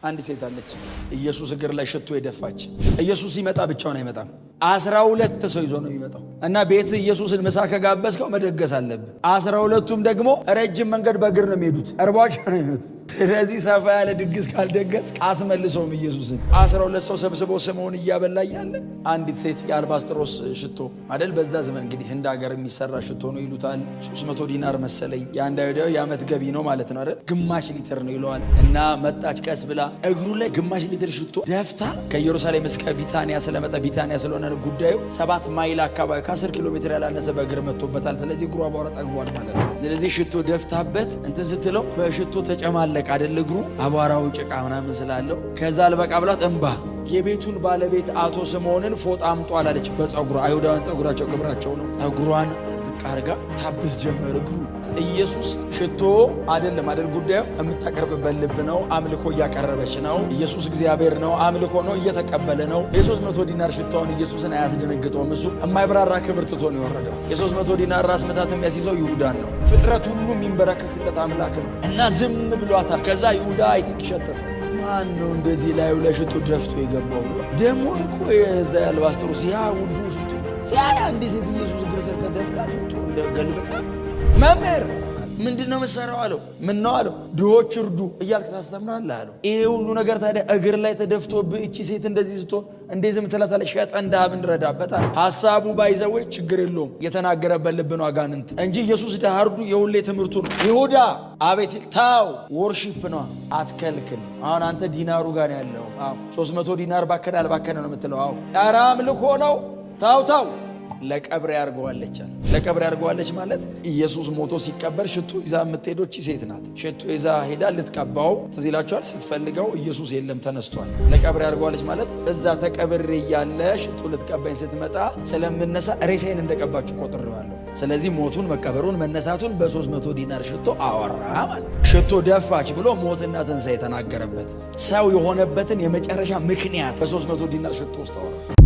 አንድ ሴት አለች ኢየሱስ እግር ላይ ሽቶ የደፋች። ኢየሱስ ሲመጣ ብቻውን አይመጣም። 12 ሰው ይዞ ነው የሚመጣው እና ቤት ኢየሱስን ምሳ ከጋበዝከው መደገስ አለብህ። 12ቱም ደግሞ ረጅም መንገድ በእግር ነው የሚሄዱት፣ እርቧቸው ነው የሚመጡት። ስለዚህ ሰፋ ያለ ድግስ ካልደገስክ አትመልሰውም ኢየሱስን። 12 ሰው ሰብስበው ስምዖን እያበላ እያለ አንዲት ሴት የአልባስጥሮስ ሽቶ አይደል፣ በዛ ዘመን እንግዲህ ህንድ ሀገር የሚሰራ ሽቶ ነው ይሉታል። 300 ዲናር መሰለኝ የአንድ አይሁዳዊ የዓመት ገቢ ነው ማለት ነው አይደል፣ ግማሽ ሊትር ነው ይለዋል። እና መጣች ቀስ ብላ እግሩ ላይ ግማሽ ሊትር ሽቶ ደፍታ ከኢየሩሳሌም እስከ ቢታንያ ስለመጣ ቢታንያ ስለሆነ ጉዳዩ 7 ማይል አካባቢ ከ10 ኪሎ ሜትር ያላነሰ በእግር መጥቶበታል። ስለዚህ እግሩ አቧራ ጠግቧል ማለት ነው። ስለዚህ ሽቶ ደፍታበት እንትን ስትለው በሽቶ ተጨማለቅ አይደል እግሩ አቧራው ጭቃ ምናምን ስላለው ከዛ አልበቃ ብላት እንባ የቤቱን ባለቤት አቶ ስምዖንን ፎጣ አምጡ አላለች። በፀጉሯ አይሁዳውያን ፀጉራቸው ክብራቸው ነው። ፀጉሯን ዝቅ አድርጋ ታብስ ጀመር እግሩ። ኢየሱስ ሽቶ አይደለም አይደል ጉዳዩ፣ የምታቀርብበት ልብ ነው። አምልኮ እያቀረበች ነው። ኢየሱስ እግዚአብሔር ነው። አምልኮ ነው እየተቀበለ ነው። የ300 ዲናር ሽቶውን ኢየሱስን አያስደነግጠውም። እሱ የማይብራራ ክብር ትቶ ነው የወረደው። የ300 ዲናር ራስ ምታት የሚያስይዘው ይሁዳን ነው። ፍጥረት ሁሉ የሚንበረከክለት አምላክ ነው እና ዝም ብሏታል። ከዛ ይሁዳ አይቲንክ ሸተተ። ማን ነው እንደዚህ ላዩ ላይ ሽቶ ደፍቶ የገባው? ደግሞ እኮ የዛ የአልባስጥሮስ ያ ውዱ ሽቶ ሲያይ አንድ ሴት ኢየሱስ እግር ስር ተደፍታ ሽቶ እንደገልብጣ መምህር ምንድነው መሰራው አለው። ምን ነው አለው። ድሆች እርዱ እያልክ ታስተምራለህ አለው። ይሄ ሁሉ ነገር ታዲያ እግር ላይ ተደፍቶብህ እቺ ሴት እንደዚህ ስትሆን እንደዚህ ምትላታለህ? ሸጠን ድሃ ብንረዳበታል። ሐሳቡ ባይዘወይ ችግር የለውም የተናገረበት ልብ ነው አጋንንት እንጂ ኢየሱስ ድሃ እርዱ የሁሌ ትምህርቱ ነው። ይሁዳ አቤት ታው ወርሺፕ ነው አትከልክል። አሁን አንተ ዲናሩ ጋር ያለው 300 ዲናር ባከነ አልባከነ ነው የምትለው። ኧረ አምልኮ ነው። ታው ለቀብር ያርገዋለች። ለቀብር ያርገዋለች ማለት ኢየሱስ ሞቶ ሲቀበር ሽቶ ይዛ የምትሄደው እቺ ሴት ናት። ሽቶ ይዛ ሄዳ ልትቀባው ትዝ ይላችኋል። ስትፈልገው ኢየሱስ የለም ተነስቷል። ለቀብር ያርገዋለች ማለት እዛ ተቀብሬ እያለ ሽቶ ልትቀባኝ ስትመጣ ስለምነሳ ሬሳዬን እንደቀባችሁ ቆጥሬዋለሁ። ስለዚህ ሞቱን መቀበሩን መነሳቱን በ300 ዲናር ሽቶ አወራ ማለት። ሽቶ ደፋች ብሎ ሞትና ትንሣኤ የተናገረበት ሰው የሆነበትን የመጨረሻ ምክንያት በ300 ዲናር ሽቶ ውስጥ አወራ።